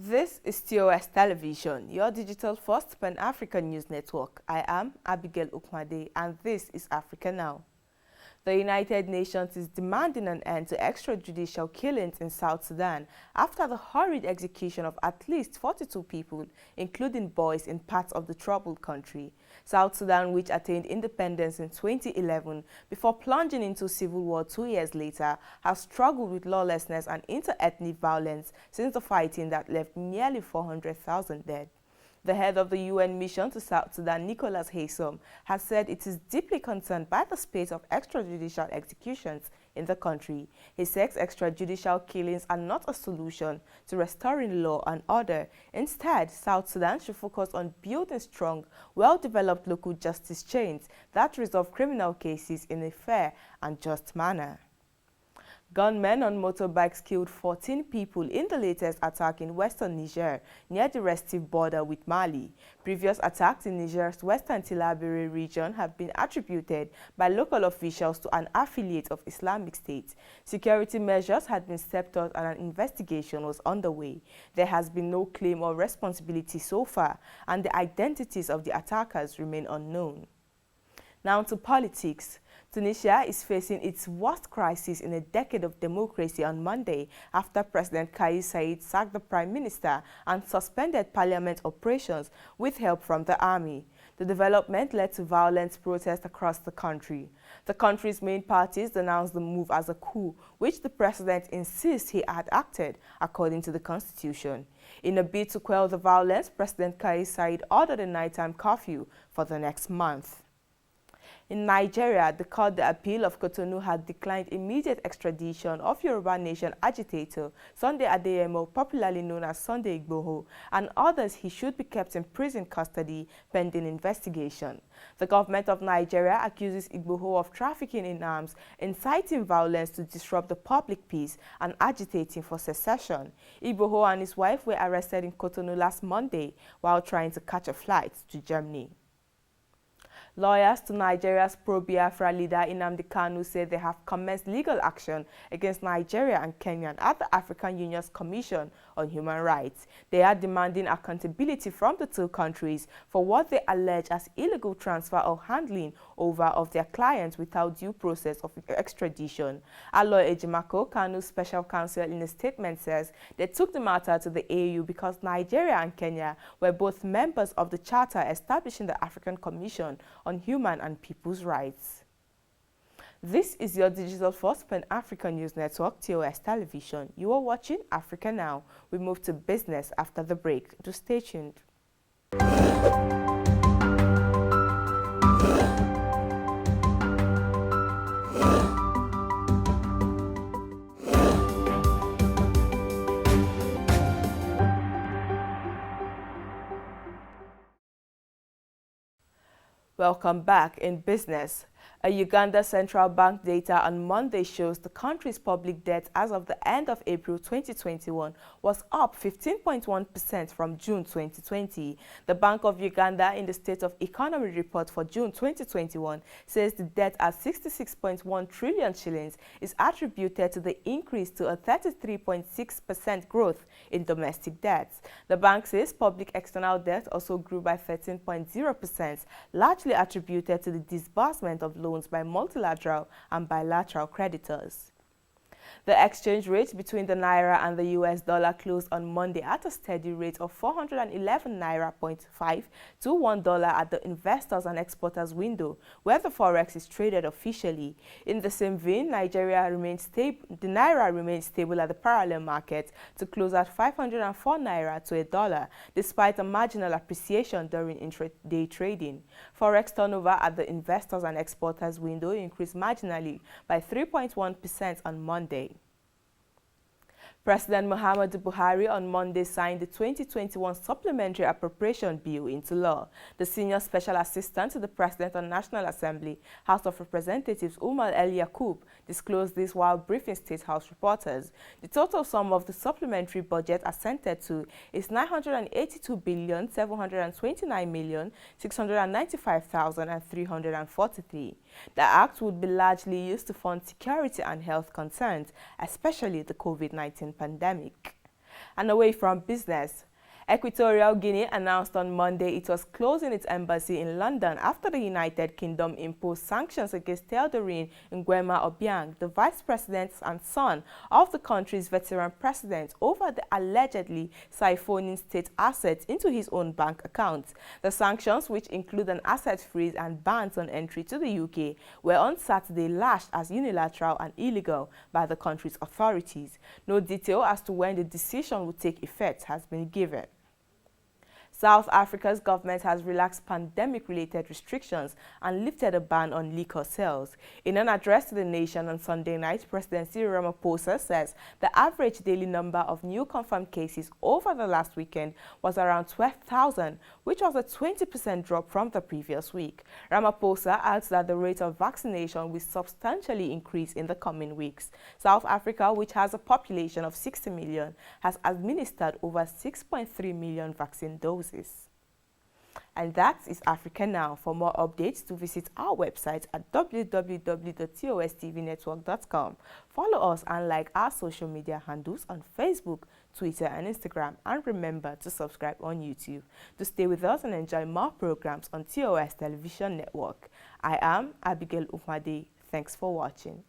This is TOS Television, your digital-first Pan-African news network. I am Abigail Ukmade, and this is Africa Now. The United Nations is demanding an end to extrajudicial killings in South Sudan after the hurried execution of at least 42 people, including boys, in parts of the troubled country. South Sudan, which attained independence in 2011 before plunging into civil war 2 years later, has struggled with lawlessness and inter-ethnic violence since the fighting that left nearly 400,000 dead. The head of the UN mission to South Sudan, Nicholas Haysom, has said it is deeply concerned by the spate of extrajudicial executions in the country. He says extrajudicial killings are not a solution to restoring law and order. Instead, South Sudan should focus on building strong, well-developed local justice chains that resolve criminal cases in a fair and just manner. Gunmen on motorbikes killed 14 people in the latest attack in western Niger, near the restive border with Mali. Previous attacks in Niger's western Tillabéri region have been attributed by local officials to an affiliate of Islamic State. Security measures had been stepped up and an investigation was underway. There has been no claim or responsibility so far, and the identities of the attackers remain unknown. Now to politics. Tunisia is facing its worst crisis in a decade of democracy on Monday after President Kais Saied sacked the prime minister and suspended parliament operations with help from the army. The development led to violent protests across the country. The country's main parties denounced the move as a coup, which the president insists he had acted according to the constitution. In a bid to quell the violence, President Kais Saied ordered a nighttime curfew for the next month. In Nigeria, the Court de Appeal of Cotonou had declined immediate extradition of Yoruba Nation agitator Sunday Adeyemo, popularly known as Sunday Igboho, and others he should be kept in prison custody pending investigation. The government of Nigeria accuses Igboho of trafficking in arms, inciting violence to disrupt the public peace, and agitating for secession. Igboho and his wife were arrested in Cotonou last Monday while trying to catch a flight to Germany. Lawyers to Nigeria's pro-Biafra leader Nnamdi Kanu said they have commenced legal action against Nigeria and Kenya at the African Union's Commission on Human Rights. They are demanding accountability from the two countries for what they allege as illegal transfer or handling over of their clients without due process of extradition. Aloy Ejimako, Kanu's special counsel, in a statement says they took the matter to the AU because Nigeria and Kenya were both members of the charter establishing the African Commission on Human and People's Rights. This is your digital-first Pan-African news network, TOS Television. You are watching Africa Now. We move to business after the break. Do stay tuned. Welcome back in business. A Uganda Central Bank data on Monday shows the country's public debt as of the end of April 2021 was up 15.1% from June 2020. The Bank of Uganda, in the State of Economy report for June 2021, says the debt at 66.1 trillion shillings is attributed to the increase to a 33.6% growth in domestic debts. The bank says public external debt also grew by 13.0%, largely attributed to the disbursement of loans by multilateral and bilateral creditors. The exchange rate between the Naira and the US dollar closed on Monday at a steady rate of 411 Naira.5 to $1 at the investors and exporters window, where the forex is traded officially. In the same vein, the Naira remains stable at the parallel market to close at 504 Naira to $1, despite a marginal appreciation during intraday trading. Forex turnover at the investors and exporters window increased marginally by 3.1% on Monday. President Muhammadu Buhari on Monday signed the 2021 Supplementary Appropriation Bill into law. The senior special assistant to the President on National Assembly, House of Representatives Umar El Yaqub, disclosed this while briefing State House reporters. The total sum of the supplementary budget assented to is 982,729,695,343. The act would be largely used to fund security and health concerns, especially the COVID-19 pandemic. And away from business, Equatorial Guinea announced on Monday it was closing its embassy in London after the United Kingdom imposed sanctions against Theodorin Nguema Obiang, the vice president and son of the country's veteran president, over the allegedly siphoning state assets into his own bank account. The sanctions, which include an asset freeze and bans on entry to the UK, were on Saturday lashed as unilateral and illegal by the country's authorities. No detail as to when the decision will take effect has been given. South Africa's government has relaxed pandemic-related restrictions and lifted a ban on liquor sales. In an address to the nation on Sunday night, President Cyril Ramaphosa says the average daily number of new confirmed cases over the last weekend was around 12,000, which was a 20% drop from the previous week. Ramaphosa adds that the rate of vaccination will substantially increase in the coming weeks. South Africa, which has a population of 60 million, has administered over 6.3 million vaccine doses. And that is Africa Now. For more updates, to visit our website at www.tostvnetwork.com. Follow us and like our social media handles on Facebook, Twitter and Instagram. And remember to subscribe on YouTube. To stay with us and enjoy more programs on TOS Television Network. I am Abigail Ukmade. Thanks for watching.